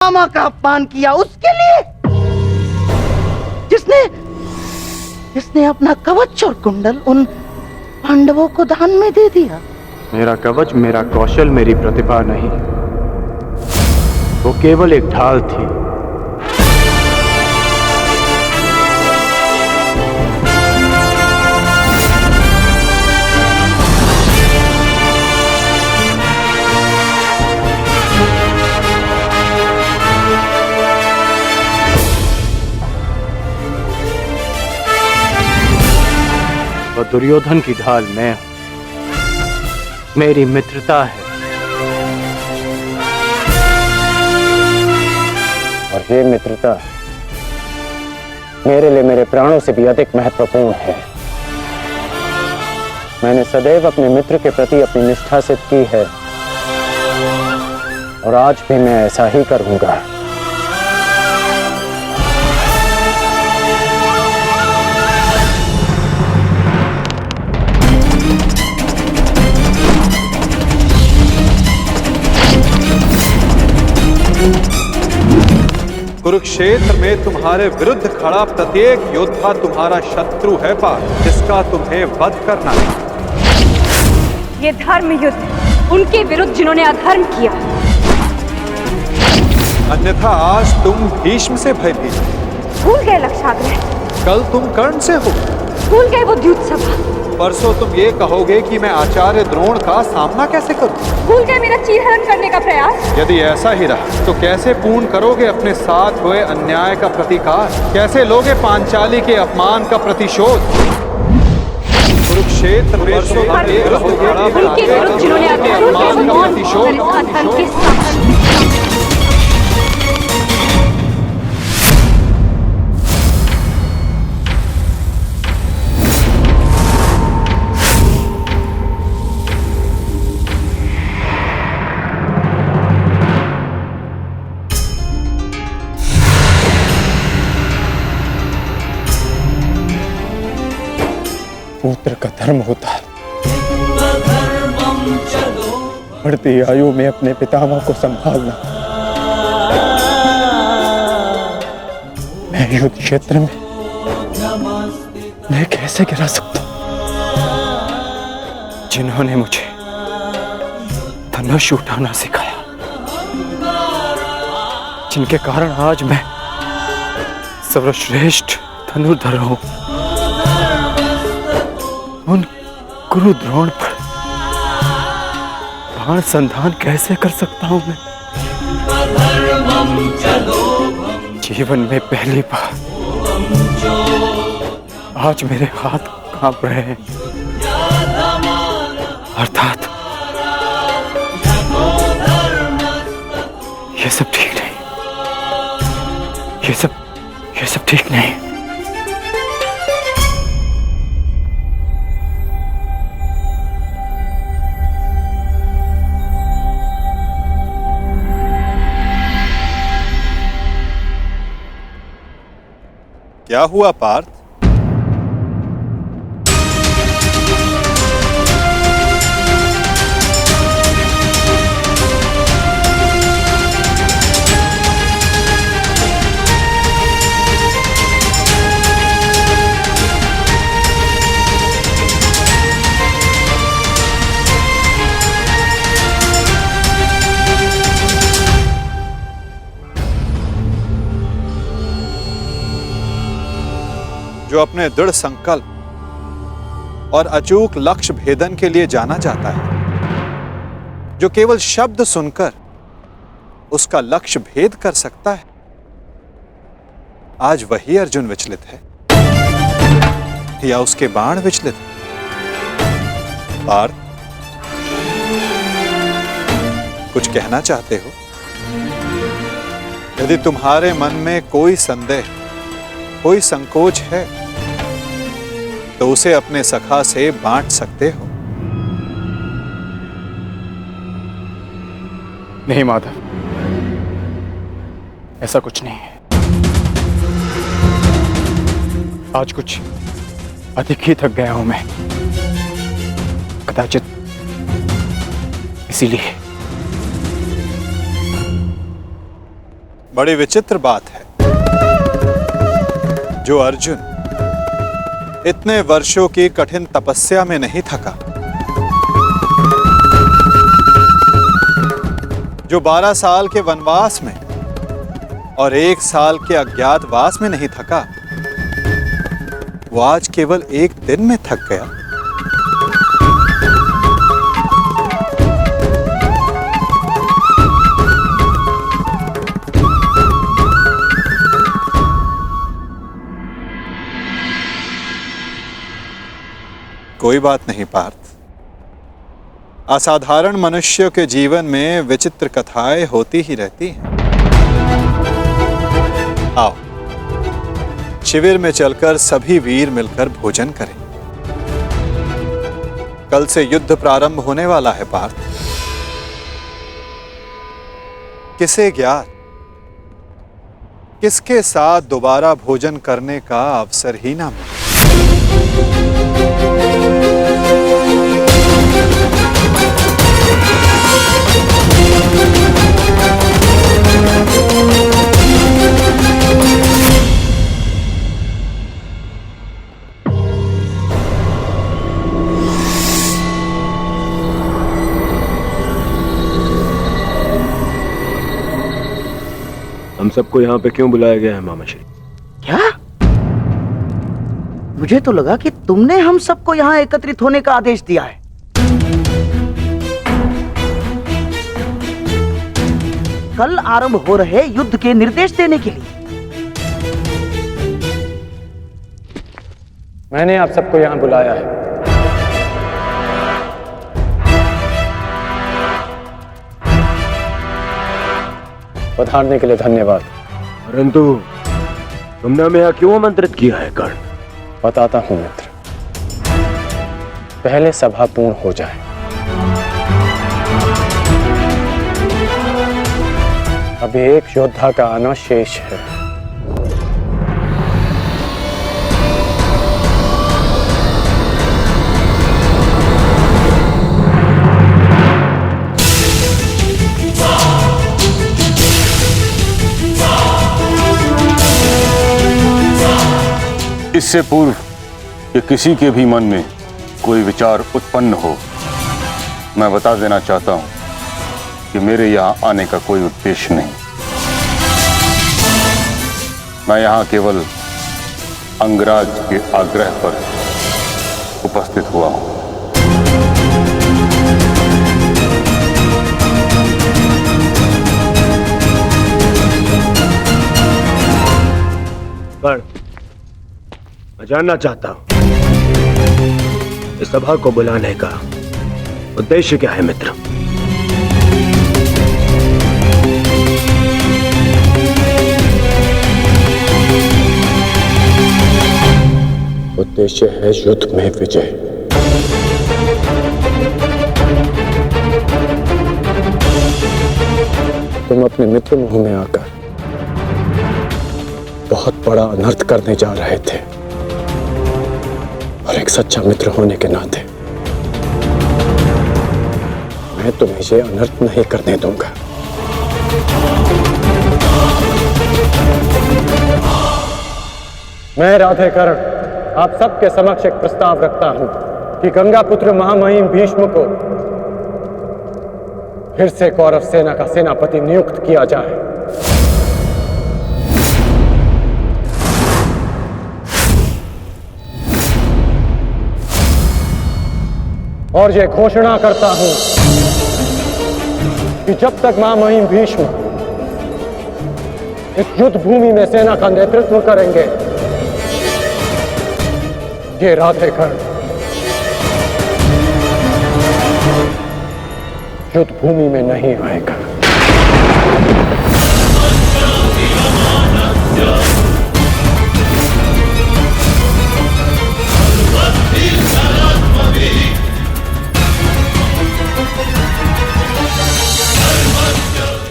पितामह का अपमान किया उसके लिए, जिसने अपना कवच और कुंडल उन पांडवों को दान में दे दिया। मेरा कवच, मेरा कौशल, मेरी प्रतिभा नहीं, वो केवल एक ढाल थी। वो दुर्योधन की ढाल मैं हूं, मेरी मित्रता है। और ये मित्रता मेरे लिए मेरे प्राणों से भी अधिक महत्वपूर्ण है। मैंने सदैव अपने मित्र के प्रति अपनी निष्ठा सिद्ध की है और आज भी मैं ऐसा ही करूंगा। कुरुक्षेत्र में तुम्हारे विरुद्ध खड़ा प्रत्येक योद्धा तुम्हारा शत्रु है पार्थ, जिसका तुम्हें वध करना है। ये धर्म युद्ध उनके विरुद्ध जिन्होंने अधर्म किया। अन्यथा आज तुम भीष्म से भयभीत, भूल गए लक्षाग्रह, कल तुम कर्ण से हो, भूल गए वो द्यूत सभा, परसों तुम ये कहोगे कि मैं आचार्य द्रोण का सामना कैसे करूं, भूल गए मेरा चीरहरण करने का प्रयास। यदि ऐसा ही रहा तो कैसे पूर्ण करोगे अपने साथ हुए अन्याय का प्रतिकार, कैसे लोगे पांचाली के अपमान का प्रतिशोध। कुरुक्षेत्र में उनके विरुद्ध जिन्होंने अधर्म किया वो कौन? अधर्म के साथ पुत्र का धर्म होता है बढ़ती आयु में अपने पितामह को संभालना। मैं युद्ध क्षेत्र में मैं कैसे गिरा सकता हूं? जिन्होंने मुझे धनुष उठाना सिखाया, जिनके कारण आज मैं सर्वश्रेष्ठ धनुर्धर हूं, उन गुरु द्रोण पर बाण संधान कैसे कर सकता हूं मैं? जीवन में पहली बार आज मेरे हाथ कांप रहे हैं, अर्थात ये सब ठीक नहीं, ये सब ठीक नहीं। क्या हुआ पार्थ? जो अपने दृढ़ संकल्प और अचूक लक्ष्य भेदन के लिए जाना जाता है, जो केवल शब्द सुनकर उसका लक्ष्य भेद कर सकता है, आज वही अर्जुन विचलित है या उसके बाण विचलित है? पार्थ, कुछ कहना चाहते हो? यदि तुम्हारे मन में कोई संदेह, कोई संकोच है तो उसे अपने सखा से बांट सकते हो। नहीं माधव, ऐसा कुछ नहीं है। आज कुछ अधिक ही थक गया हूं मैं, कदाचित इसीलिए बड़ी विचित्र बात है, जो अर्जुन इतने वर्षों की कठिन तपस्या में नहीं थका, जो 12 साल के वनवास में और 1 साल के अज्ञातवास में नहीं थका, वो आज केवल 1 दिन में थक गया। कोई बात नहीं पार्थ, असाधारण मनुष्य के जीवन में विचित्र कथाएं होती ही रहती हैं। आओ शिविर में चलकर सभी वीर मिलकर भोजन करें। कल से युद्ध प्रारंभ होने वाला है पार्थ। किसे ज्ञात किसके साथ दोबारा भोजन करने का अवसर ही ना मिले। हम सबको यहाँ पे क्यों बुलाया गया है मामाश्री? क्या? मुझे तो लगा कि तुमने हम सबको यहाँ एकत्रित होने का आदेश दिया है। कल आरंभ हो रहे युद्ध के निर्देश देने के लिए। मैंने आप सबको यहाँ बुलाया है। पधारने के लिए धन्यवाद। परंतु तुमने हमें यहाँ क्यों आमंत्रित किया है कर्ण? बताता हूं मित्र, पहले सभा पूर्ण हो जाए। अभी एक योद्धा का आना शेष है। इससे पूर्व कि किसी के भी मन में कोई विचार उत्पन्न हो, मैं बता देना चाहता हूं कि मेरे यहाँ आने का कोई उद्देश्य नहीं। मैं यहाँ केवल अंगराज के आग्रह पर उपस्थित हुआ हूं। कर्ण, मैं जानना चाहता हूं इस सभा को बुलाने का उद्देश्य क्या है मित्र? उद्देश्य है युद्ध में विजय। तुम अपने मित्र मोह में आकर बहुत बड़ा अनर्थ करने जा रहे थे, और एक सच्चा मित्र होने के नाते मैं तुम्हें ये अनर्थ नहीं करने दूंगा। मैं राधेकर्ण आप सबके समक्ष एक प्रस्ताव रखता हूं कि गंगा पुत्र महामहिम भीष्म को फिर से कौरव सेना का सेनापति नियुक्त किया जाए। और ये घोषणा करता हूं कि जब तक महामहिम भीष्म इस युद्ध भूमि में सेना का नेतृत्व करेंगे, ये राधेकर्ण युद्ध भूमि में नहीं आएगा।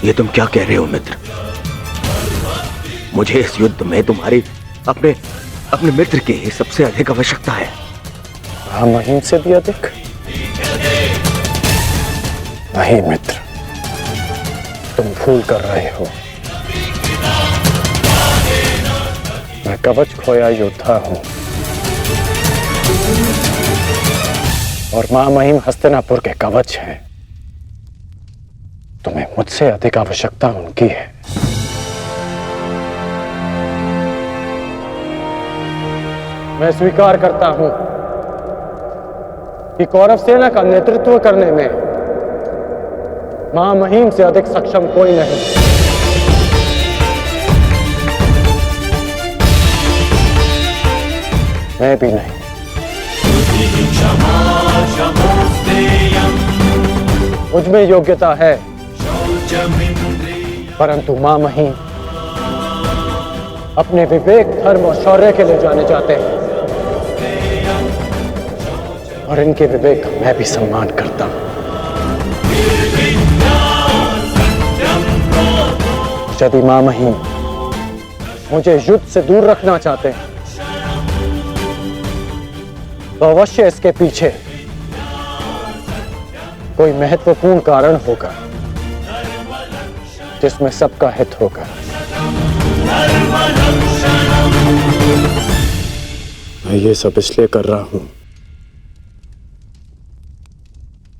ये तुम क्या कह रहे हो मित्र? मुझे इस युद्ध में तुम्हारी अपने मित्र की ही सबसे अधिक आवश्यकता है। महामहिम से भी अधिक? नहीं मित्र, तुम भूल कर रहे हो। कवच खोया योद्धा हूं और महामहिम हस्तिनापुर के कवच हैं। तुम्हें मुझसे अधिक आवश्यकता उनकी है। मैं स्वीकार करता हूं कि कौरव सेना का नेतृत्व करने में महामहिम से अधिक सक्षम कोई नहीं। मैं भी नहीं। मुझ में योग्यता है, परंतु महामहिम अपने विवेक, धर्म और शौर्य के लिए जाने जाते हैं और इनके विवेक का मैं भी सम्मान करता हूं। यदि महामहिम मुझे युद्ध से दूर रखना चाहते हैं तो अवश्य इसके पीछे कोई महत्वपूर्ण कारण होगा जिसमें सबका हित होगा। मैं ये सब इसलिए कर रहा हूं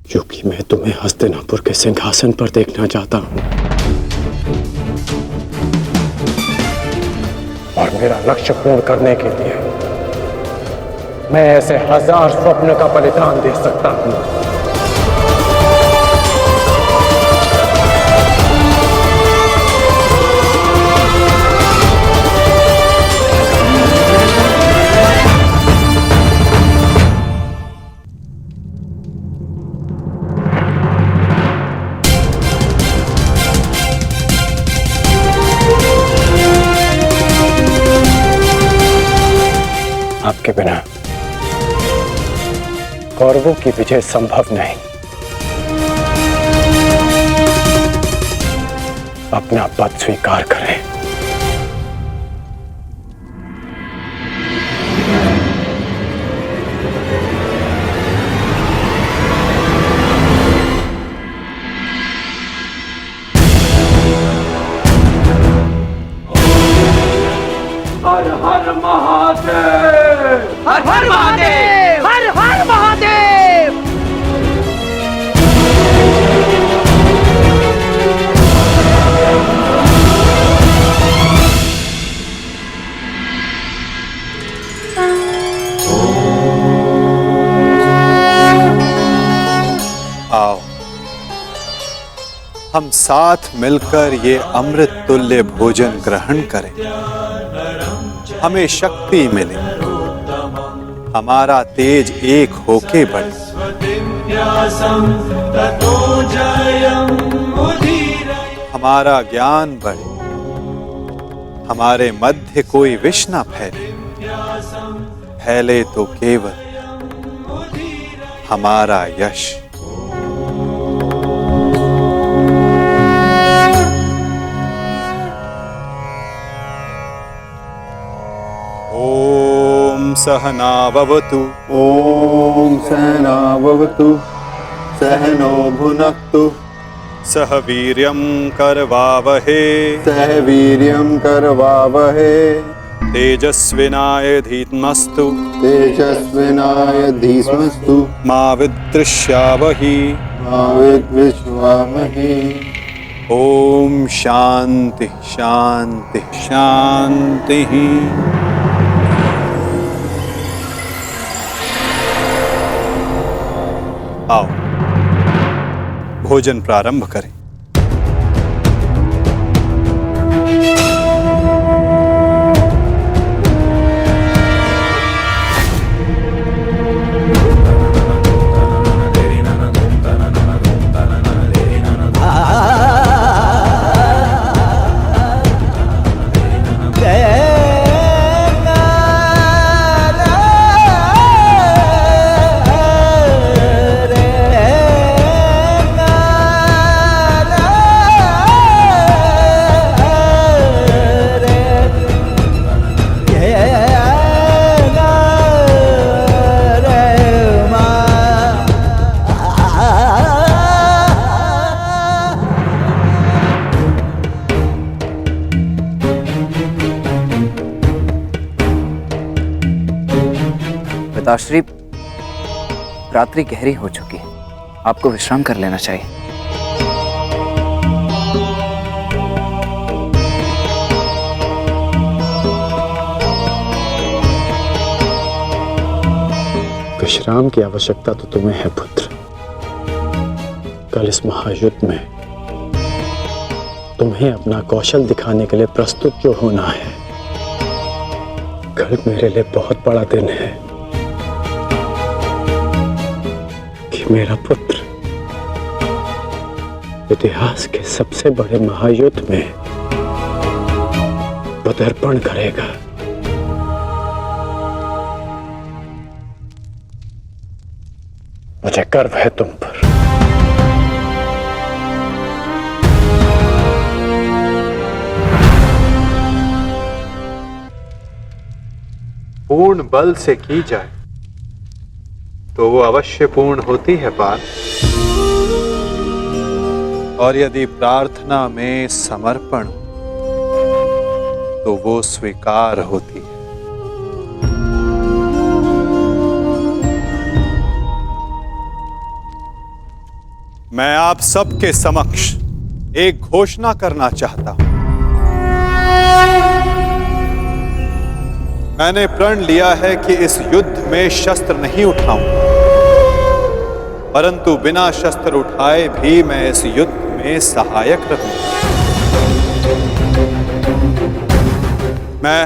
क्योंकि मैं तुम्हें हस्तिनापुर के सिंहासन पर देखना चाहता हूं और मेरा लक्ष्य पूर्ण करने के लिए मैं ऐसे 1000 स्वप्न का बलिदान दे सकता हूं। आपके बिना कौरवों की विजय संभव नहीं। अपना पद स्वीकार करें। हर हर महादेव, हर हर महादेव, हर हर महादेव। आओ हम साथ मिलकर ये अमृत तुल्य भोजन ग्रहण करें। हमें शक्ति मिले, हमारा तेज एक होके बढ़े। हमारा ज्ञान बढ़े, हमारे मध्य कोई विष न फैले। फैले तो केवल हमारा यश। ओम सहना भवतु। ओम सहना भवतु। सहनो भुनक्तु। सह वीर्यं करवावहे। सह वीर्यं करवावहे। तेजस्विनाय धीमस्तु। तेजस्विनाय धीमस्तु। मा विद्विषावहि। मा विद्विषावहि। ओम शांति शांति शांति। आओ भोजन प्रारंभ करें। पिताश्री, रात्रि गहरी हो चुकी है, आपको विश्राम कर लेना चाहिए। विश्राम की आवश्यकता तो तुम्हें है पुत्र। कल इस महायुद्ध में तुम्हें अपना कौशल दिखाने के लिए प्रस्तुत जो होना है। कल मेरे लिए बहुत बड़ा दिन है कि मेरा पुत्र इतिहास के सबसे बड़े महायुद्ध में पदार्पण करेगा। मुझे गर्व है तुम पर। पूर्ण बल से की जाए तो वो अवश्य पूर्ण होती है पार्थ, और यदि प्रार्थना में समर्पण तो वो स्वीकार होती है। मैं आप सबके समक्ष एक घोषणा करना चाहता हूं। मैंने प्रण लिया है कि इस युद्ध में शस्त्र नहीं उठाऊंगा, परंतु बिना शस्त्र उठाए भी मैं इस युद्ध में सहायक रहूंगा। मैं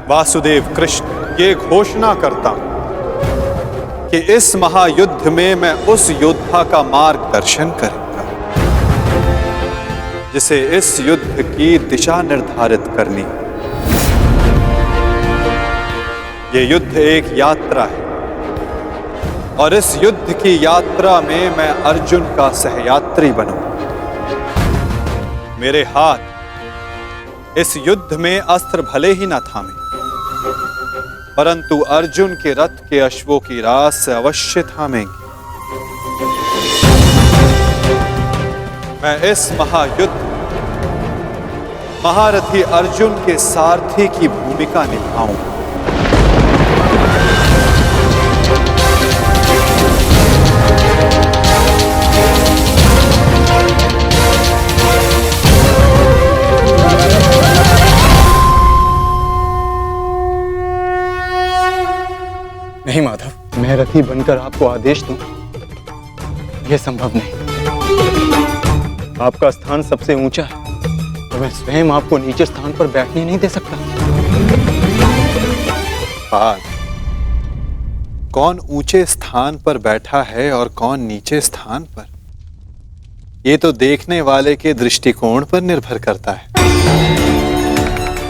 वासुदेव कृष्ण ये घोषणा करता हूं कि इस महायुद्ध में मैं उस योद्धा का मार्गदर्शन करूंगा जिसे इस युद्ध की दिशा निर्धारित करनी है। ये युद्ध एक यात्रा है और इस युद्ध की यात्रा में मैं अर्जुन का सहयात्री बनूंगा। मेरे हाथ इस युद्ध में अस्त्र भले ही न थामे, परंतु अर्जुन के रथ के अश्वों की रास से अवश्य थामेंगे। मैं इस महायुद्ध महारथी अर्जुन के सारथी की भूमिका निभाऊंगा। नहीं माधव, मैं रथी बनकर आपको आदेश दूं, यह संभव नहीं। आपका स्थान सबसे ऊंचा है, तो मैं स्वयं आपको नीचे स्थान पर बैठने नहीं दे सकता। कौन ऊंचे स्थान पर बैठा है और कौन नीचे स्थान पर, ये तो देखने वाले के दृष्टिकोण पर निर्भर करता है।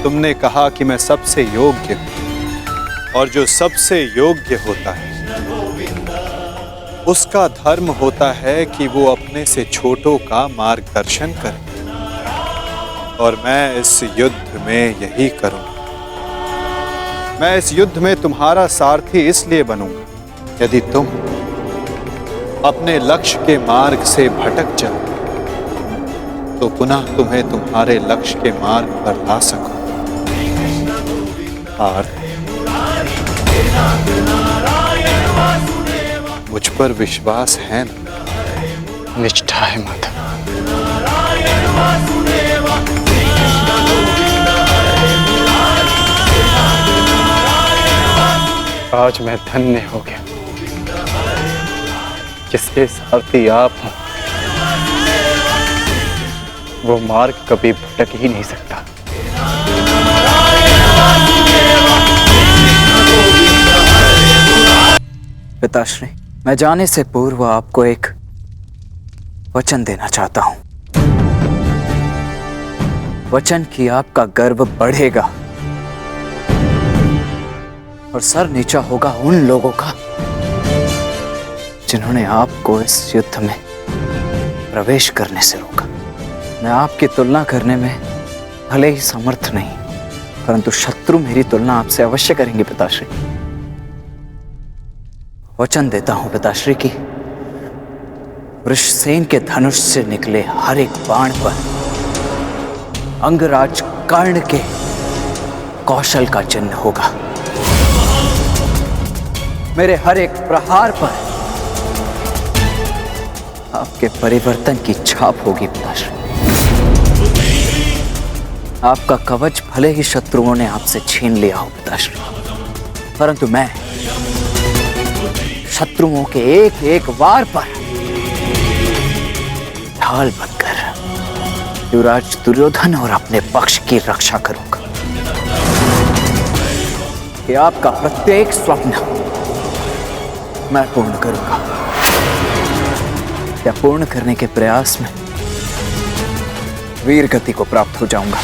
तुमने कहा कि मैं सबसे योग्य हूं, और जो सबसे योग्य होता है उसका धर्म होता है कि वो अपने से छोटों का मार्गदर्शन करे, और मैं इस युद्ध में यही करूंगा। मैं इस युद्ध में तुम्हारा सारथी इसलिए बनूंगा यदि तुम अपने लक्ष्य के मार्ग से भटक जाओ तो पुनः तुम्हें तुम्हारे लक्ष्य के मार्ग पर ला सकूं। पार्थ, मुझ पर विश्वास है ना? निष्ठा है माधव। आज मैं धन्य हो गया जिसके सारथी आप हो। वो मार्ग कभी भटक ही नहीं सकता। पिताश्री, मैं जाने से पूर्व आपको एक वचन देना चाहता हूं। वचन कि आपका गर्व बढ़ेगा और सर नीचा होगा उन लोगों का जिन्होंने आपको इस युद्ध में प्रवेश करने से रोका। मैं आपकी तुलना करने में भले ही समर्थ नहीं, परंतु शत्रु मेरी तुलना आपसे अवश्य करेंगे पिताश्री। वचन देता हूं पिताश्री की वृषसेन के धनुष से निकले हर एक बाण पर अंगराज कर्ण के कौशल का चिन्ह होगा। मेरे हर एक प्रहार पर आपके परिवर्तन की छाप होगी पिताश्री। आपका कवच भले ही शत्रुओं ने आपसे छीन लिया हो पिताश्री, परंतु मैं शत्रुओं के एक एक वार पर ढाल बनकर युवराज दुर्योधन और अपने पक्ष की रक्षा करूंगा कि आपका प्रत्येक स्वप्न मैं पूर्ण करूंगा। या पूर्ण करने के प्रयास में वीर गति को प्राप्त हो जाऊंगा।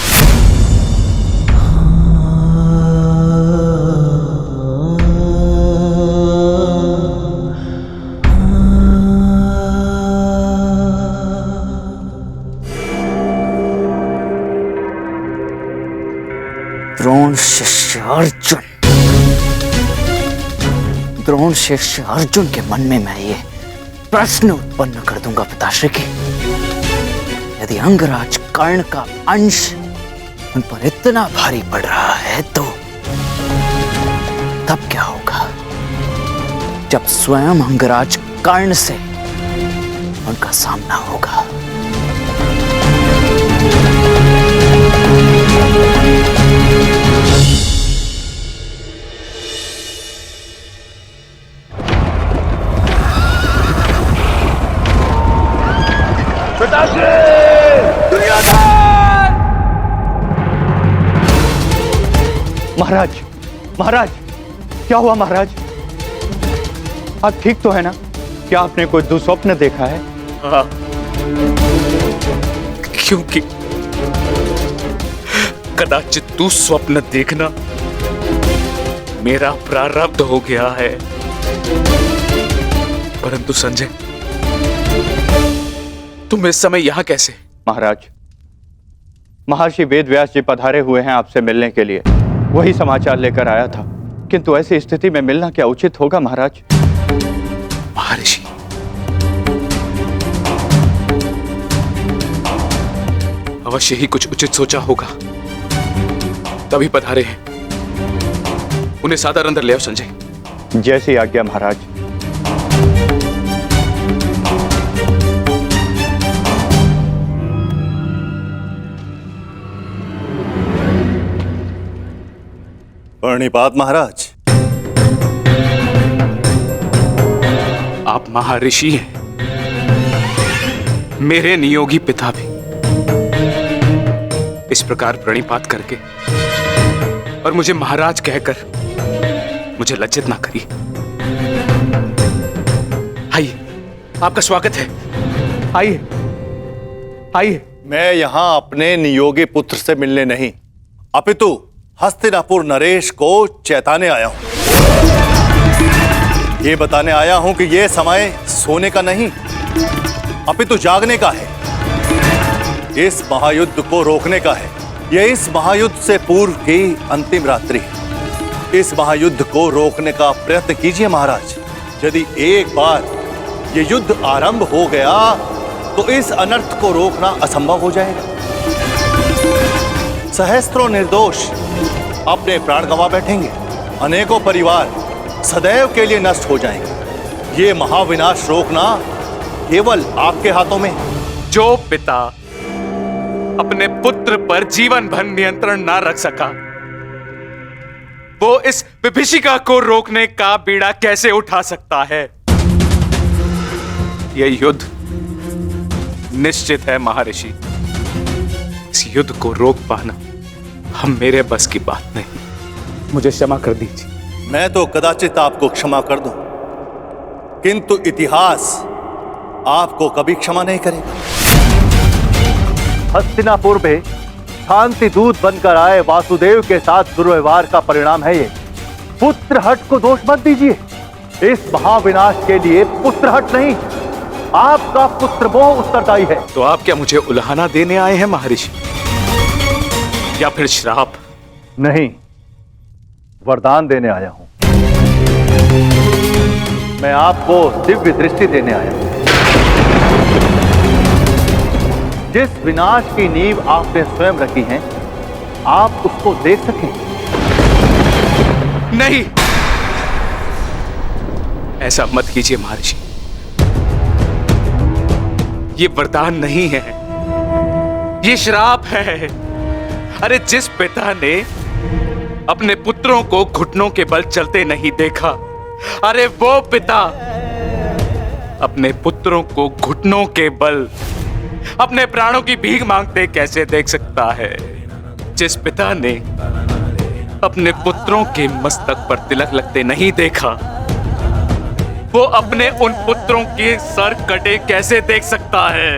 द्रोण शिष्य अर्जुन, द्रोण शिष्य अर्जुन के मन में मैं ये प्रश्न उत्पन्न कर दूंगा पिताश्री की, यदि अंगराज कर्ण का अंश उन पर इतना भारी पड़ रहा है तो तब क्या होगा जब स्वयं अंगराज कर्ण से उनका सामना होगा। महाराज, महाराज, क्या हुआ महाराज? आप ठीक तो है ना? क्या आपने कोई दुस्वप्न देखा है? हाँ, क्योंकि कदाचित दुस्वप्न देखना मेरा प्रारब्ध हो गया है। परंतु संजय, तुम इस समय यहां कैसे? महाराज, महर्षि वेदव्यास जी पधारे हुए हैं आपसे मिलने के लिए, वही समाचार लेकर आया था। किंतु ऐसी स्थिति में मिलना क्या उचित होगा महाराज? महर्षि, अवश्य ही कुछ उचित सोचा होगा, तभी पधारे हैं। उन्हें सादर अंदर ले आओ संजय। जैसी आज्ञा महाराज। प्रणिपात महाराज। आप महर्षि हैं, मेरे नियोगी पिता भी। इस प्रकार प्रणिपात करके और मुझे महाराज कहकर मुझे लज्जित ना करिए। आइए, आपका स्वागत है। आइए, आइए। मैं यहां अपने नियोगी पुत्र से मिलने नहीं, अपितु हस्तिनापुर नरेश को चेताने आया हूं। ये बताने आया हूं कि यह समय सोने का नहीं, अपितु जागने का है। इस महायुद्ध को रोकने का है। यह इस महायुद्ध से पूर्व की अंतिम रात्रि है। इस महायुद्ध को रोकने का प्रयत्न कीजिए महाराज। यदि एक बार यह युद्ध आरंभ हो गया तो इस अनर्थ को रोकना असंभव हो जाएगा। सहस्त्रों निर्दोष अपने प्राण गंवा बैठेंगे, अनेकों परिवार सदैव के लिए नष्ट हो जाएंगे। ये महाविनाश रोकना केवल आपके हाथों में। जो पिता अपने पुत्र पर जीवन भर नियंत्रण ना रख सका, वो इस विभीषिका को रोकने का बीड़ा कैसे उठा सकता है? यह युद्ध निश्चित है महर्षि। इस युद्ध को रोक पाना हम मेरे बस की बात नहीं। मुझे क्षमा कर दीजिए। मैं तो कदाचित आपको क्षमा कर दूं, किंतु इतिहास आपको कभी क्षमा नहीं करेगा। हस्तिनापुर में शांति दूत बनकर आए वासुदेव के साथ दुर्व्यवहार का परिणाम है ये। पुत्रहट को दोष मत दीजिए। इस महाविनाश के लिए पुत्रहट नहीं, आपका पुत्रमोह उत्तरदायी है। तो आप क्या मुझे उल्हाना देने आए हैं महर्षि, या फिर श्राप? नहीं, वरदान देने आया हूं। मैं आपको दिव्य दृष्टि देने आया हूं। जिस विनाश की नींव आपने स्वयं रखी है, आप उसको देख सकें। नहीं, ऐसा मत कीजिए महर्षि। ये वरदान नहीं है, ये श्राप है। अरे जिस पिता ने अपने पुत्रों को घुटनों के बल चलते नहीं देखा, अरे वो पिता अपने पुत्रों को घुटनों के बल अपने प्राणों की भीख मांगते कैसे देख सकता है? जिस पिता ने अपने पुत्रों के मस्तक पर तिलक लगते नहीं देखा, वो अपने उन पुत्रों के सर कटे कैसे देख सकता है?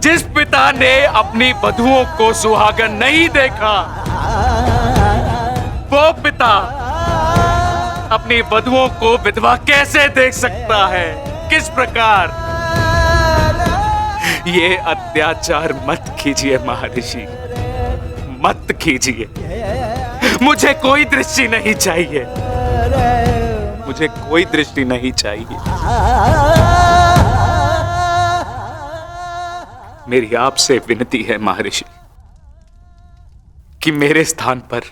जिस पिता ने अपनी वधुओं को सुहागन नहीं देखा, वो पिता अपनी वधुओं को विधवा कैसे देख सकता है? किस प्रकार? ये अत्याचार मत कीजिए महर्षि, मत कीजिए। मुझे कोई दृष्टि नहीं चाहिए, मुझे कोई दृष्टि नहीं चाहिए। मेरी आपसे विनती है महर्षि कि मेरे स्थान पर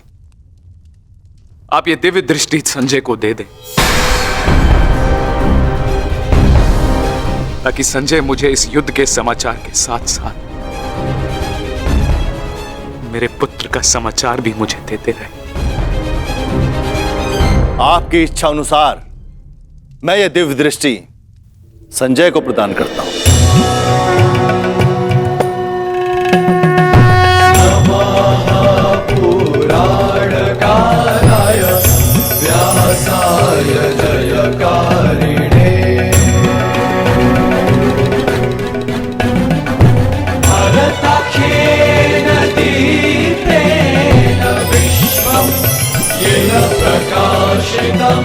आप ये दिव्य दृष्टि संजय को दे दें, ताकि संजय मुझे इस युद्ध के समाचार के साथ साथ मेरे पुत्र का समाचार भी मुझे देते रहे। आपकी इच्छा अनुसार मैं ये दिव्य दृष्टि संजय को प्रदान करता हूं। पुराणकाराय व्यासाय जयकारिणे भरताख्येन दीप्तेन विश्वं येन प्रकाशितम्।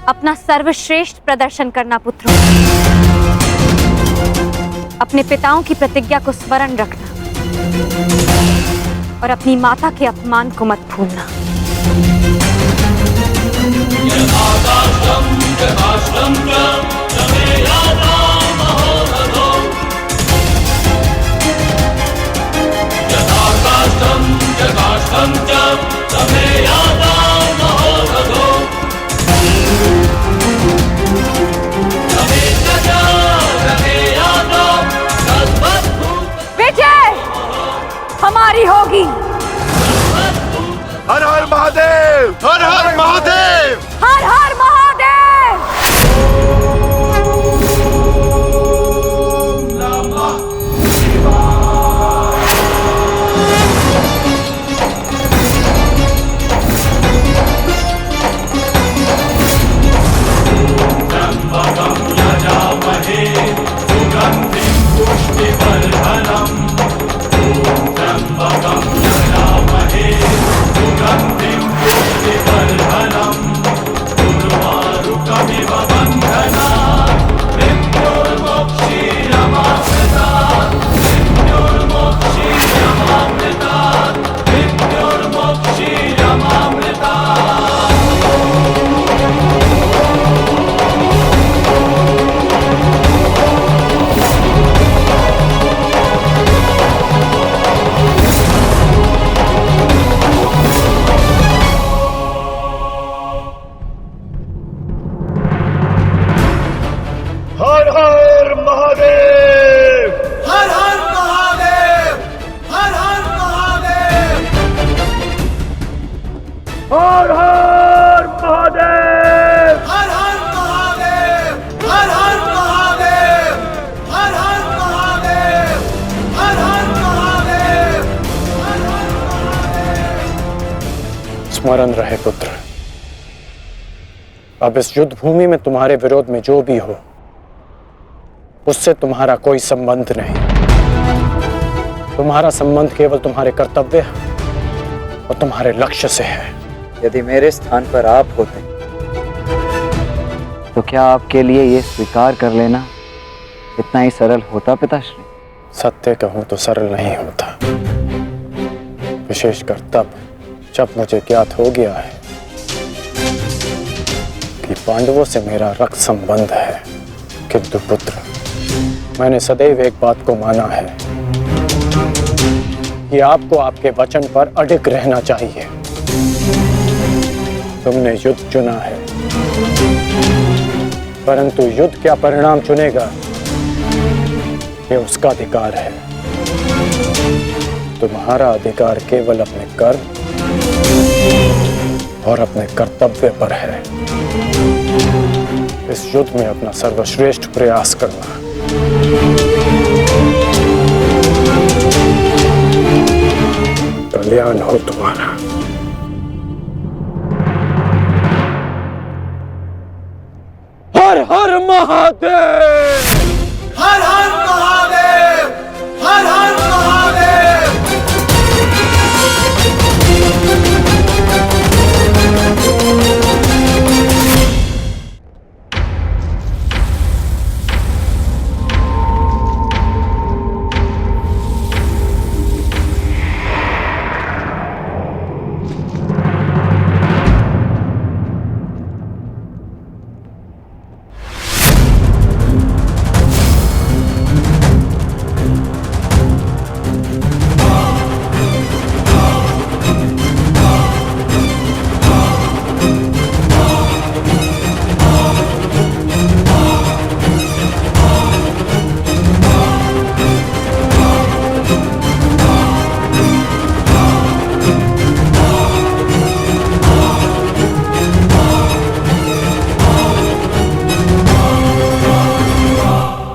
अपना सर्वश्रेष्ठ प्रदर्शन करना पुत्रों। अपने पिताओं की प्रतिज्ञा को स्मरण रखना और अपनी माता के अपमान को मत भूलना। विजय हमारी होगी। हर हर स्मरण रहे पुत्र, अब इस युद्ध भूमि में तुम्हारे विरोध में जो भी हो उससे तुम्हारा कोई संबंध नहीं। तुम्हारा संबंध केवल तुम्हारे कर्तव्य और तुम्हारे लक्ष्य से है। यदि मेरे स्थान पर आप होते तो क्या आपके लिए ये स्वीकार कर लेना इतना ही सरल होता पिताश्री? सत्य कहूं तो सरल नहीं होता, विशेषकर तब जब मुझे ज्ञात हो गया है कि पांडवों से मेरा रक्त संबंध है। किंतु पुत्र, मैंने सदैव एक बात को माना है कि आपको आपके वचन पर अडिग रहना चाहिए। तुमने युद्ध चुना है, परंतु युद्ध क्या परिणाम चुनेगा ये उसका अधिकार है। तुम्हारा अधिकार केवल अपने कर्म और अपने कर्तव्य पर है। इस युद्ध में अपना सर्वश्रेष्ठ प्रयास करना। कल्याण हो तुम्हारा। हर हर महादेव! हर हर महादेव! हर हर महादेव!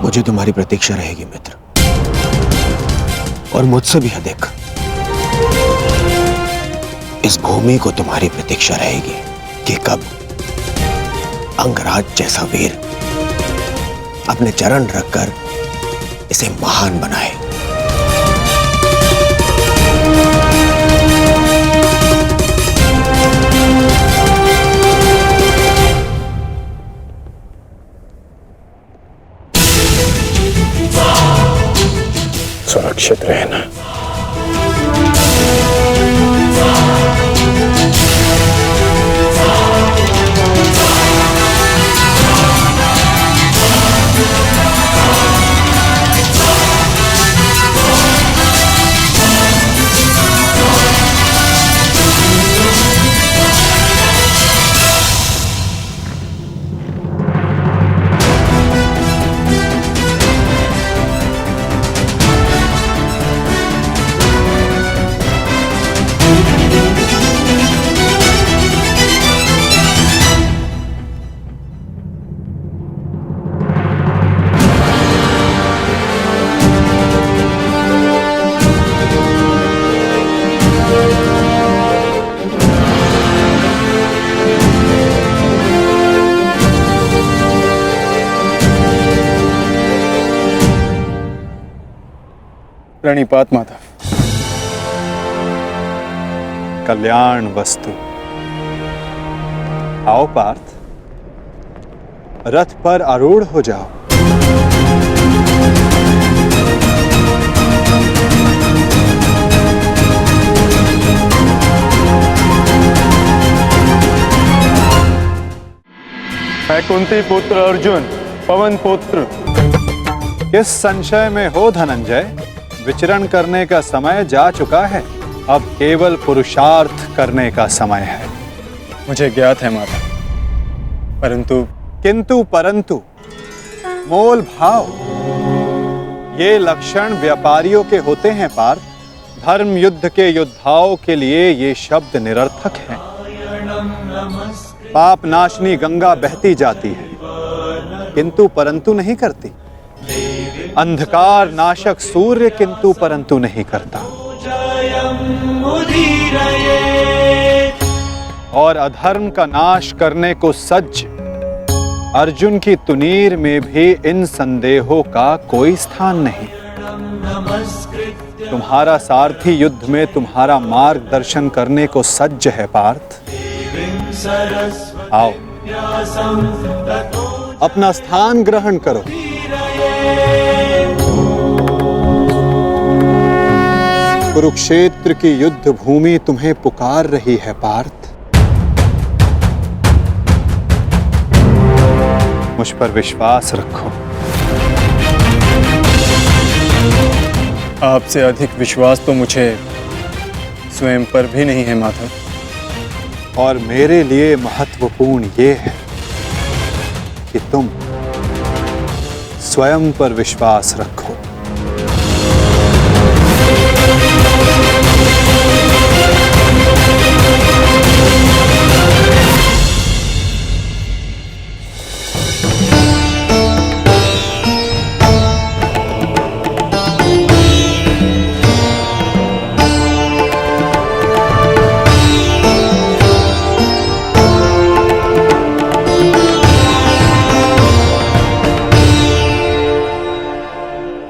मुझे तुम्हारी प्रतीक्षा रहेगी मित्र, और मुझसे भी अधिक इस भूमि को तुम्हारी प्रतीक्षा रहेगी कि कब अंगराज जैसा वीर अपने चरण रखकर इसे महान बनाए। सुरक्षित रहना। प्रणिपात माता। कल्याण वस्तु। आओ पार्थ, रथ पर आरूढ़ हो जाओ। मैं कुंती पुत्र अर्जुन, पवन पुत्र। किस संशय में हो धनंजय? विचरण करने का समय जा चुका है, अब केवल पुरुषार्थ करने का समय है। मुझे ज्ञात है माता, परंतु किंतु परंतु मोल भाव ये लक्षण व्यापारियों के होते हैं पार्थ। धर्म युद्ध के योद्धाओं के लिए ये शब्द निरर्थक हैं। पाप नाशनी गंगा बहती जाती है किंतु परंतु नहीं करती। अंधकार नाशक सूर्य किंतु परंतु नहीं करता। और अधर्म का नाश करने को सज्ज अर्जुन की तुनीर में भी इन संदेहों का कोई स्थान नहीं। तुम्हारा सारथी युद्ध में तुम्हारा मार्गदर्शन करने को सज्ज है पार्थ। आओ, अपना स्थान ग्रहण करो। कुरुक्षेत्र की युद्ध भूमि तुम्हें पुकार रही है पार्थ। मुझ पर विश्वास रखो। आपसे अधिक विश्वास तो मुझे स्वयं पर भी नहीं है माधव। और मेरे लिए महत्वपूर्ण ये है कि तुम स्वयं पर विश्वास रखो।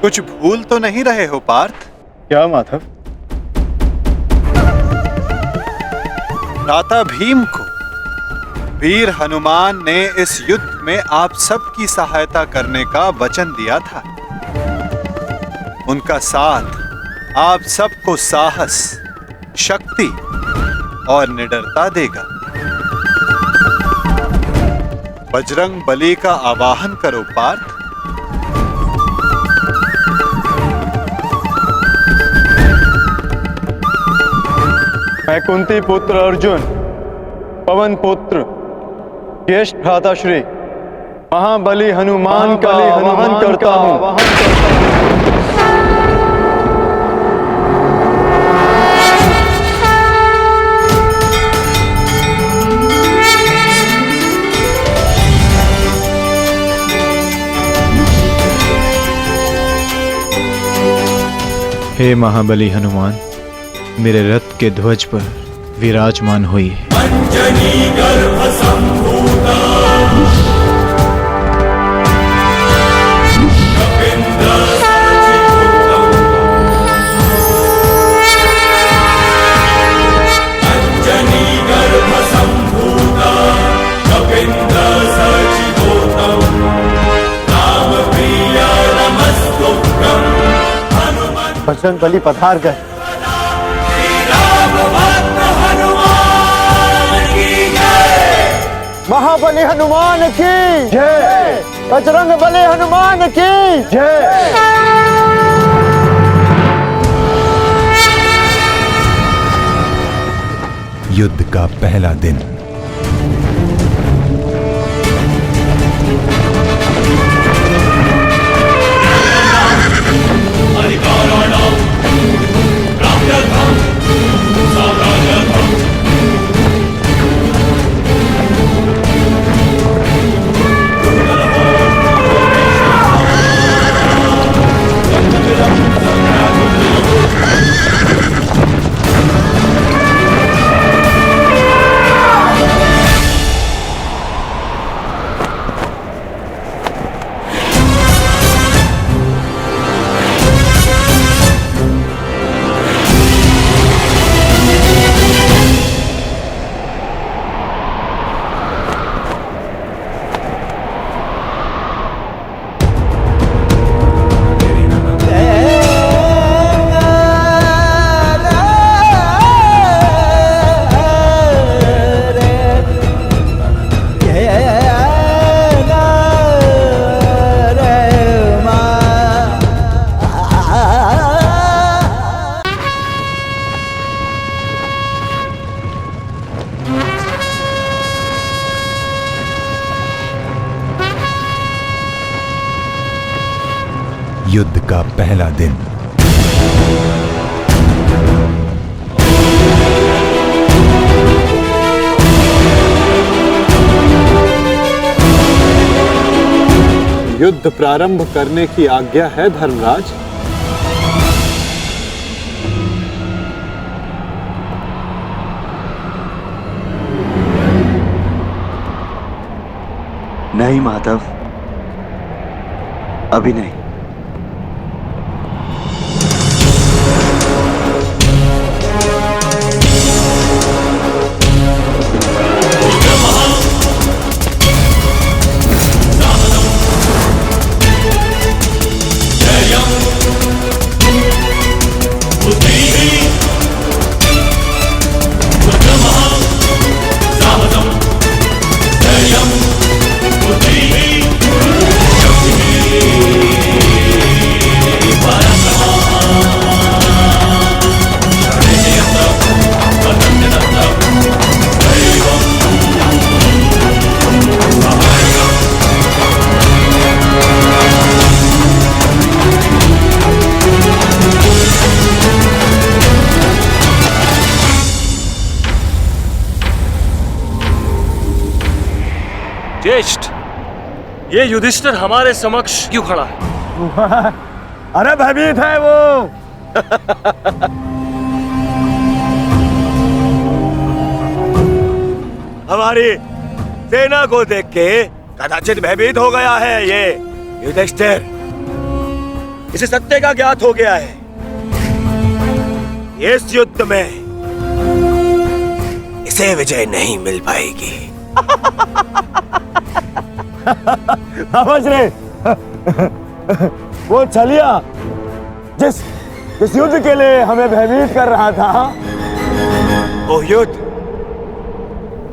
कुछ भूल तो नहीं रहे हो पार्थ? क्या माधव? भ्राता भीम को वीर हनुमान ने इस युद्ध में आप सबकी सहायता करने का वचन दिया था। उनका साथ आप सबको साहस, शक्ति और निडरता देगा। बजरंग बली का आवाहन करो पार्थ। मैं कुंती पुत्र अर्जुन, पवन पुत्र, ज्येष्ठ भ्राताश्री महाबली हनुमान का आवाहन करता हूँ। हे महाबली हनुमान, मेरे रथ के ध्वज पर विराजमान हुई। अंजनी गर्भ संभूता कपिंद्र अंजनी गर्भ संभूता कपिंद्र सचिवोतम राम प्रिय नमस्तुभ्यं। बजरंग बली पधार गए। महाबली हनुमान की जय। बजरंग बली हनुमान की जय। युद्ध का पहला दिन। युद्ध का पहला दिन। युद्ध प्रारंभ करने की आज्ञा है धर्मराज। नहीं माधव, अभी नहीं। ज्येष्ठ, ये युधिष्ठिर हमारे समक्ष क्यों खड़ा है? अरे भयभीत है वो। हमारी सेना को देख के कदाचित भयभीत हो गया है ये युधिष्ठिर। इसे सत्य का ज्ञात हो गया है। इस युद्ध में इसे विजय नहीं मिल पाएगी। समझ रहे? वो छलिया जिस युद्ध के लिए हमें भयभीत कर रहा था, वो युद्ध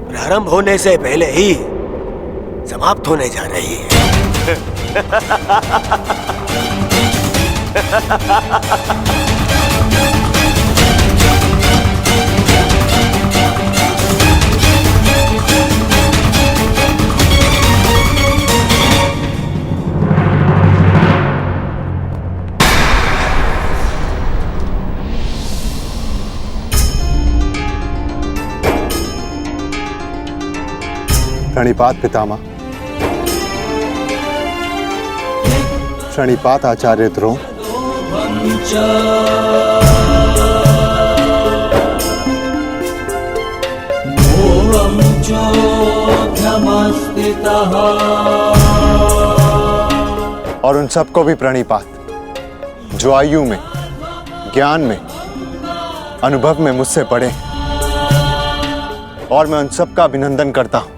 प्रारंभ होने से पहले ही समाप्त होने जा रही है। प्रणिपात पितामह। प्रणिपात आचार्य द्रोण। और उन सबको भी प्रणिपात जो आयु में, ज्ञान में, अनुभव में मुझसे बड़े। और मैं उन सबका अभिनंदन करता हूं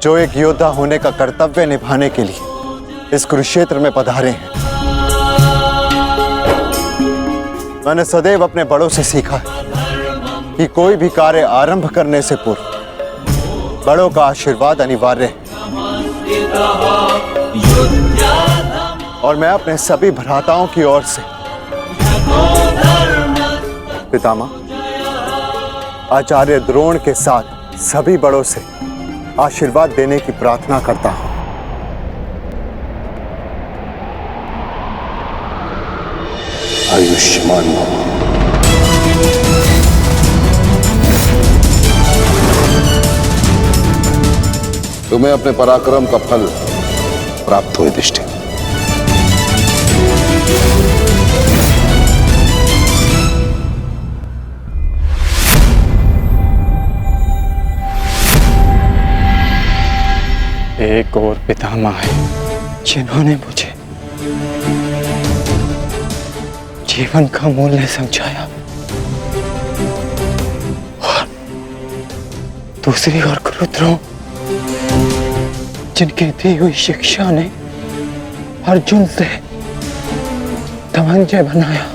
जो एक योद्धा होने का कर्तव्य निभाने के लिए इस कुरुक्षेत्र में पधारे हैं। मैंने सदैव अपने बड़ों से सीखा है कि कोई भी कार्य आरंभ करने से पूर्व बड़ों का आशीर्वाद अनिवार्य है। और मैं अपने सभी भ्राताओं की ओर से पितामह आचार्य द्रोण के साथ सभी बड़ों से आशीर्वाद देने की प्रार्थना करता हूं। आयुष्मान भव। तुम्हें अपने पराक्रम का फल प्राप्त हो युधिष्ठिर। एक और पितामह है जिन्होंने मुझे जीवन का मूल्य समझाया, और दूसरी ओर गुरुद्रोण जिनके दी हुई शिक्षा ने अर्जुन से धनंजय बनाया।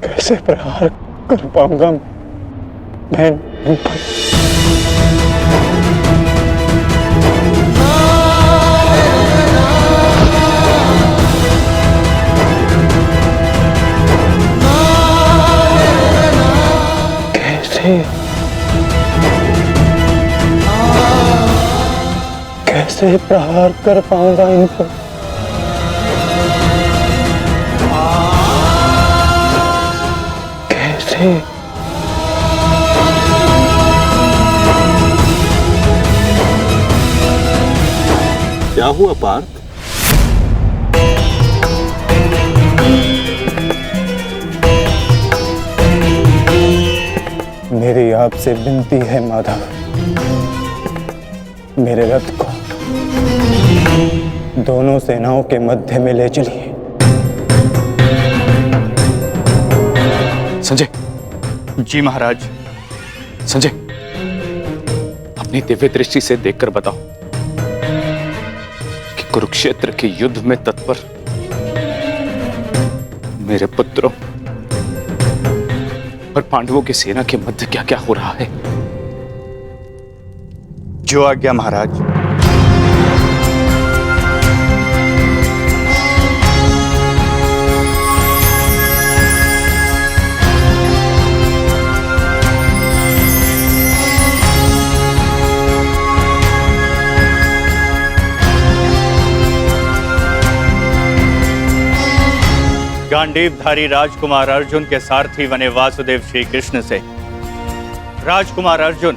कैसे प्रहार कर पाऊंगा मैं इन पर? कैसे प्रहार कर पाऊंगा इन पर? कैसे? क्या हुआ पार्थ? मेरी आपसे विनती है माधव, मेरे रथ को दोनों सेनाओं के मध्य में ले चलिए। संजय। जी महाराज। संजय, अपनी दिव्य दृष्टि से देखकर बताओ कि कुरुक्षेत्र के युद्ध में तत्पर मेरे पुत्रों और पांडवों की सेना के मध्य क्या क्या हो रहा है। जो आज्ञा महाराज। गांडीवधारी राजकुमार अर्जुन के सारथी बने वासुदेव श्री कृष्ण से राजकुमार अर्जुन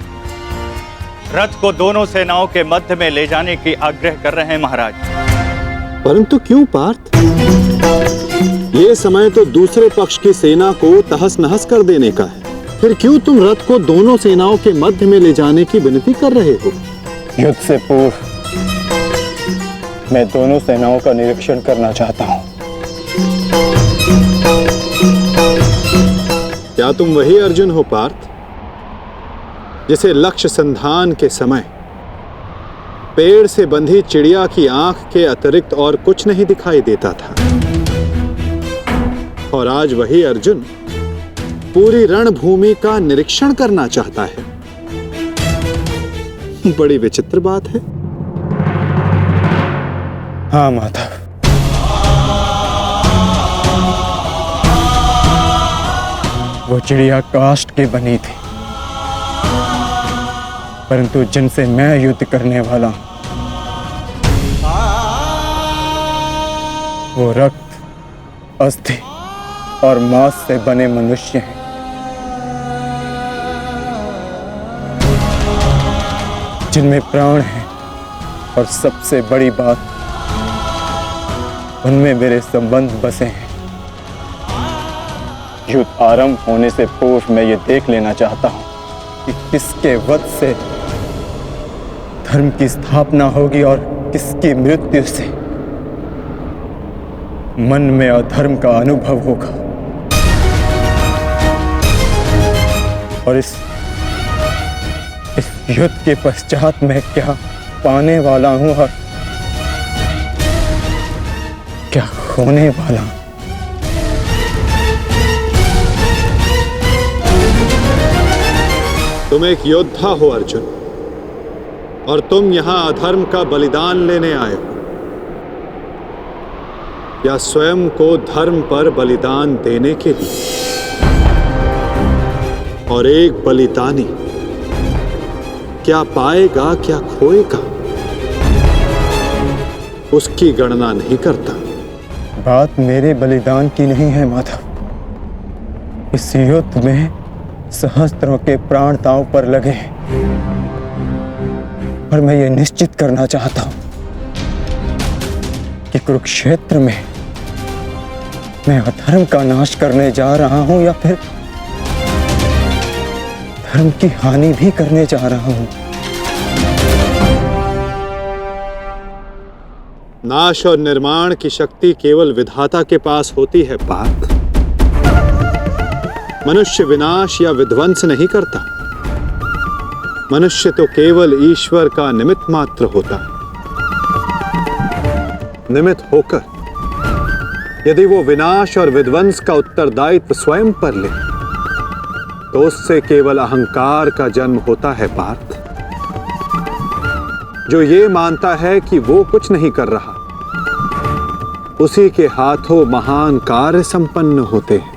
रथ को दोनों सेनाओं के मध्य में ले जाने की आग्रह कर रहे हैं महाराज। परंतु क्यों पार्थ? ये समय तो दूसरे पक्ष की सेना को तहस नहस कर देने का है, फिर क्यों तुम रथ को दोनों सेनाओं के मध्य में ले जाने की विनती कर रहे हो? युद्ध से पूर्व मैं दोनों सेनाओं का निरीक्षण करना चाहता हूं। क्या तुम वही अर्जुन हो पार्थ, जिसे लक्ष्य संधान के समय पेड़ से बंधी चिड़िया की आंख के अतिरिक्त और कुछ नहीं दिखाई देता था, और आज वही अर्जुन पूरी रणभूमि का निरीक्षण करना चाहता है? बड़ी विचित्र बात है। हाँ माधव, वो चिड़िया काष्ठ की बनी थी, परंतु जिनसे मैं युद्ध करने वाला हूं वो रक्त, अस्थि और मांस से बने मनुष्य हैं। जिनमें प्राण है, और सबसे बड़ी बात, उनमें मेरे संबंध बसे हैं। युद्ध आरंभ होने से पूर्व मैं ये देख लेना चाहता हूं कि किसके वध से धर्म की स्थापना होगी और किसकी मृत्यु से मन में अधर्म का अनुभव होगा। और इस युद्ध के पश्चात मैं क्या पाने वाला हूं और क्या खोने वाला हूं। तुम एक योद्धा हो अर्जुन, और तुम यहां अधर्म का बलिदान लेने आए हो, या स्वयं को धर्म पर बलिदान देने के लिए? और एक बलिदानी क्या पाएगा क्या खोएगा, उसकी गणना नहीं करता। बात मेरे बलिदान की नहीं है माधव। इस युद्ध में सहस्त्रों के प्राण दांव पर लगे हैं, और मैं ये निश्चित करना चाहता हूं कि कुरुक्षेत्र में मैं अधर्म का नाश करने जा रहा हूं या फिर धर्म की हानि भी करने जा रहा हूं। नाश और निर्माण की शक्ति केवल विधाता के पास होती है पार्थ। मनुष्य विनाश या विध्वंस नहीं करता। मनुष्य तो केवल ईश्वर का निमित्त मात्र होता है। निमित्त होकर यदि वो विनाश और विध्वंस का उत्तरदायित्व स्वयं पर ले, तो उससे केवल अहंकार का जन्म होता है पार्थ, जो ये मानता है कि वो कुछ नहीं कर रहा। उसी के हाथों महान कार्य संपन्न होते हैं।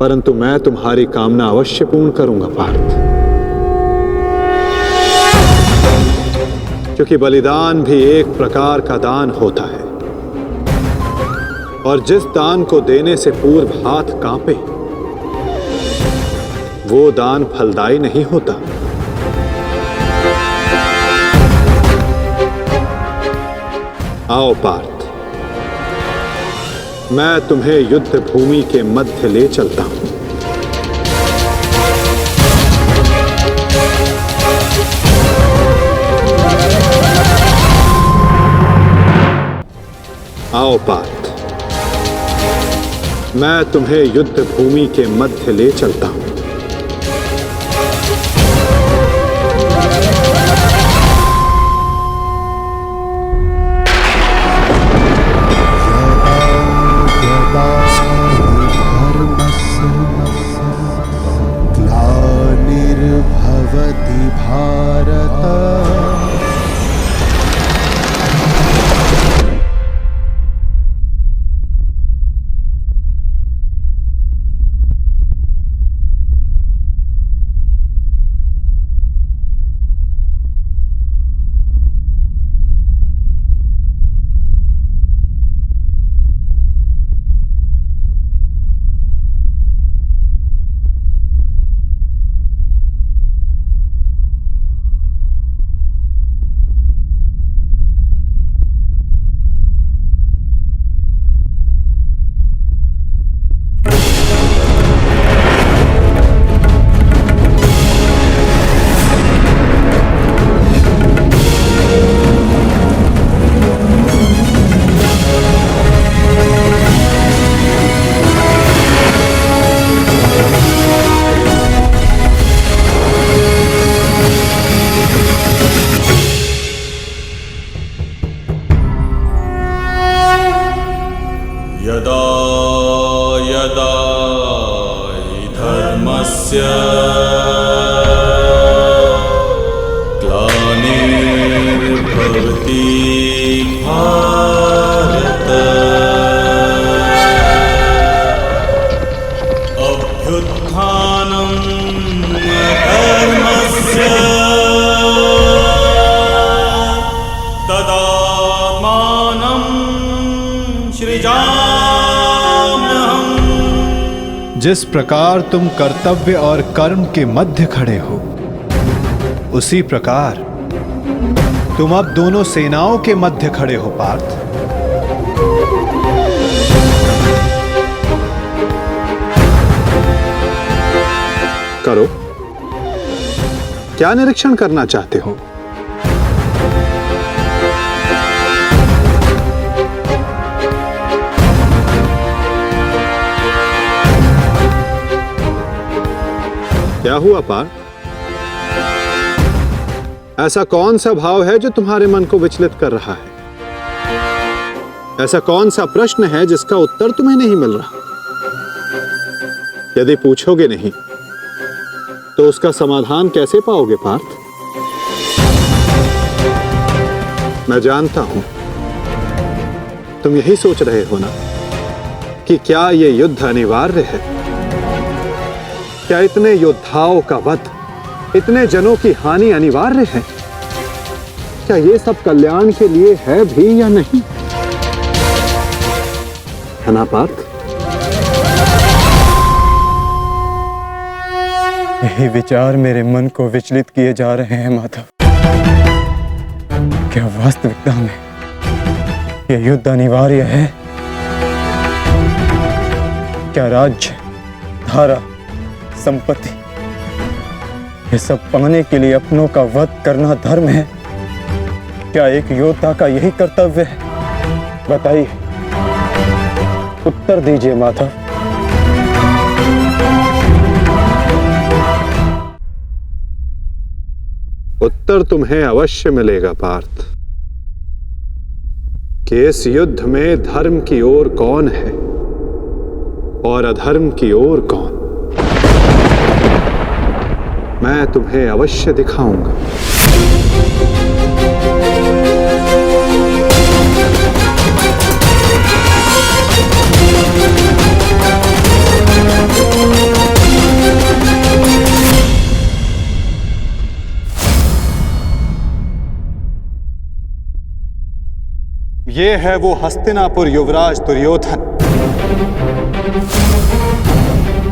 परंतु मैं तुम्हारी कामना अवश्य पूर्ण करूंगा पार्थ, क्योंकि बलिदान भी एक प्रकार का दान होता है, और जिस दान को देने से पूर्व हाथ कांपे वो दान फलदायी नहीं होता। आओ पार्थ, मैं तुम्हें युद्ध भूमि के मध्य ले चलता हूं। आओ पार्थ, मैं तुम्हें युद्ध भूमि के मध्य ले चलता हूं। ग्लानिर्भवति भारत। यदा यदा हि धर्मस्य ग्लानिर्भवति भारत अभ्युत्थानं धर्मस्य तदात्मानं सृजाम्यहम्। जिस प्रकार तुम कर्तव्य और कर्म के मध्य खड़े हो, उसी प्रकार तुम अब दोनों सेनाओं के मध्य खड़े हो पार्थ। करो, क्या निरीक्षण करना चाहते हो? क्या हुआ पार्थ? ऐसा कौन सा भाव है जो तुम्हारे मन को विचलित कर रहा है? ऐसा कौन सा प्रश्न है जिसका उत्तर तुम्हें नहीं मिल रहा? यदि पूछोगे नहीं तो उसका समाधान कैसे पाओगे पार्थ? मैं जानता हूं तुम यही सोच रहे हो ना कि क्या यह युद्ध अनिवार्य है? क्या इतने योद्धाओं का वध, इतने जनों की हानि अनिवार्य है? क्या ये सब कल्याण के लिए है भी या नहीं? है ना पार्थ? यही विचार मेरे मन को विचलित किए जा रहे हैं माधव। क्या वास्तविकता में यह युद्ध अनिवार्य है? क्या राज्य, धारा, संपत्ति, ये सब पाने के लिए अपनों का वध करना धर्म है? क्या एक योद्धा का यही कर्तव्य है? बताइए, उत्तर दीजिए माधव। उत्तर तुम्हें अवश्य मिलेगा पार्थ कि इस युद्ध में धर्म की ओर कौन है और अधर्म की ओर कौन। मैं तुम्हें अवश्य दिखाऊंगा। ये है वो हस्तिनापुर युवराज दुर्योधन,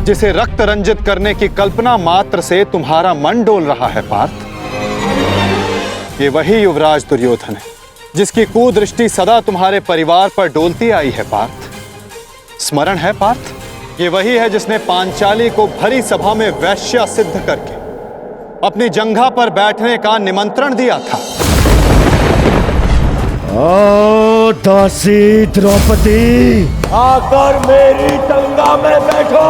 जिसे रक्त रंजित करने की कल्पना मात्र से तुम्हारा मन डोल रहा है पार्थ। ये वही युवराज दुर्योधन है जिसकी कुदृष्टि सदा तुम्हारे परिवार पर डोलती आई है पार्थ। स्मरण है पार्थ? ये वही है जिसने पांचाली को भरी सभा में वैश्या सिद्ध करके अपनी जंघा पर बैठने का निमंत्रण दिया था। ओ दासी द्रौपदी, आकर मेरी जंघा में बैठो।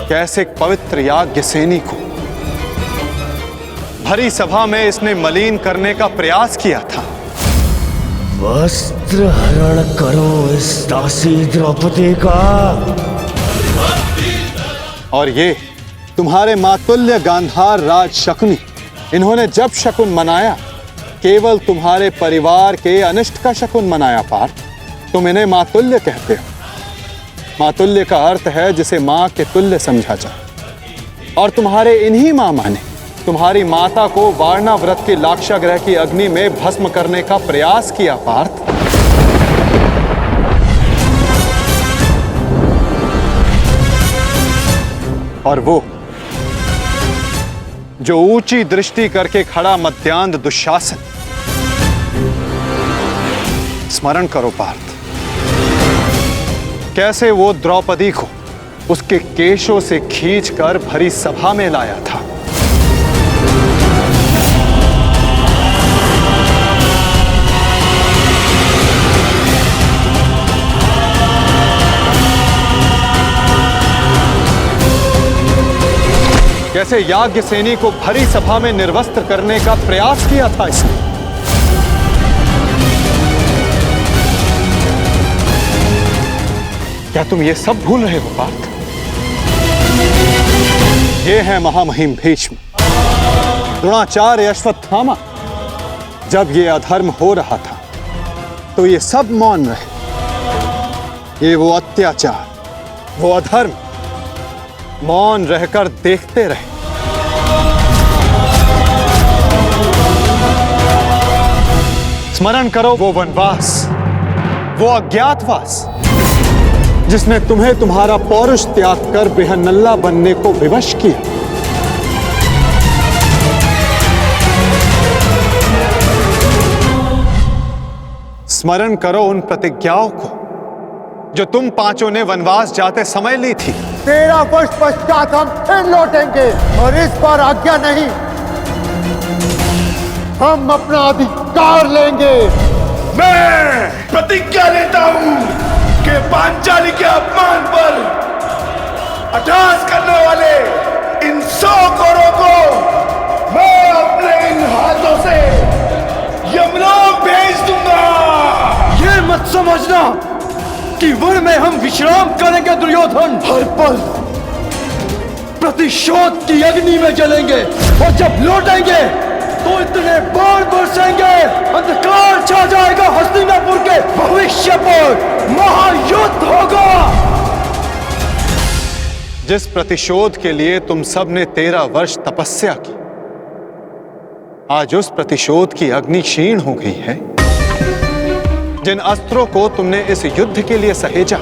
कैसे पवित्र याज्ञसेनी को भरी सभा में इसने मलिन करने का प्रयास किया था। वस्त्र हरण करो इस दासी द्रौपदी का। और ये तुम्हारे मातुल्य गांधार राज शकुनी, इन्होंने जब शकुन मनाया केवल तुम्हारे परिवार के अनिष्ट का शकुन मनाया पार्थ। तुम इन्हें मातुल्य कहते हो। मातुल्य का अर्थ है जिसे मां के तुल्य समझा जाए। और तुम्हारे इन्हीं मामा ने तुम्हारी माता को वारणा व्रत के लाक्षागृह की अग्नि में भस्म करने का प्रयास किया पार्थ। और वो जो ऊंची दृष्टि करके खड़ा मध्यांध दुशासन, स्मरण करो पार्थ, कैसे वो द्रौपदी को उसके केशों से खींचकर भरी सभा में लाया था। कैसे याज्ञसेनी को भरी सभा में निर्वस्त्र करने का प्रयास किया था इसने। क्या तुम ये सब भूल रहे हो पार्थ? ये है महामहिम भीष्म, द्रोणाचार्य, अश्वत्थामा। जब ये अधर्म हो रहा था तो ये सब मौन रहे। ये वो अत्याचार, वो अधर्म मौन रहकर देखते रहे। स्मरण करो वो वनवास, वो अज्ञातवास जिसने तुम्हें तुम्हारा पौरुष त्याग कर बेहनल्ला बनने को विवश किया। स्मरण करो उन प्रतिज्ञाओं को जो तुम पांचों ने वनवास जाते समय ली थी। 13 वर्ष पश्चात हम फिर लौटेंगे और इस बार आज्ञा नहीं, हम अपना अधिकार लेंगे। मैं प्रतिज्ञा लेता हूं कि पांचाली के अपमान पर अट्टहास करने वाले इन 100 कौरवों को मैं अपने इन हाथों से यमलोक भेज दूंगा। ये मत समझना कि वन में हम विश्राम करेंगे दुर्योधन। हर पल प्रतिशोध की अग्नि में जलेंगे और जब लौटेंगे तो इतने बाण बरसेंगे, अंधकार छा जाएगा हस्तिनापुर के भविष्य पर। महायुद्ध होगा। जिस प्रतिशोध के लिए तुम सब ने 13 वर्ष तपस्या की, आज उस प्रतिशोध की अग्नि क्षीण हो गई है। जिन अस्त्रों को तुमने इस युद्ध के लिए सहेजा,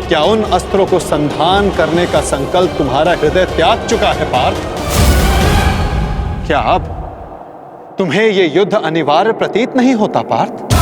क्या उन अस्त्रों को संधान करने का संकल्प तुम्हारा हृदय त्याग चुका है पार्थ? क्या अब तुम्हें यह युद्ध अनिवार्य प्रतीत नहीं होता पार्थ?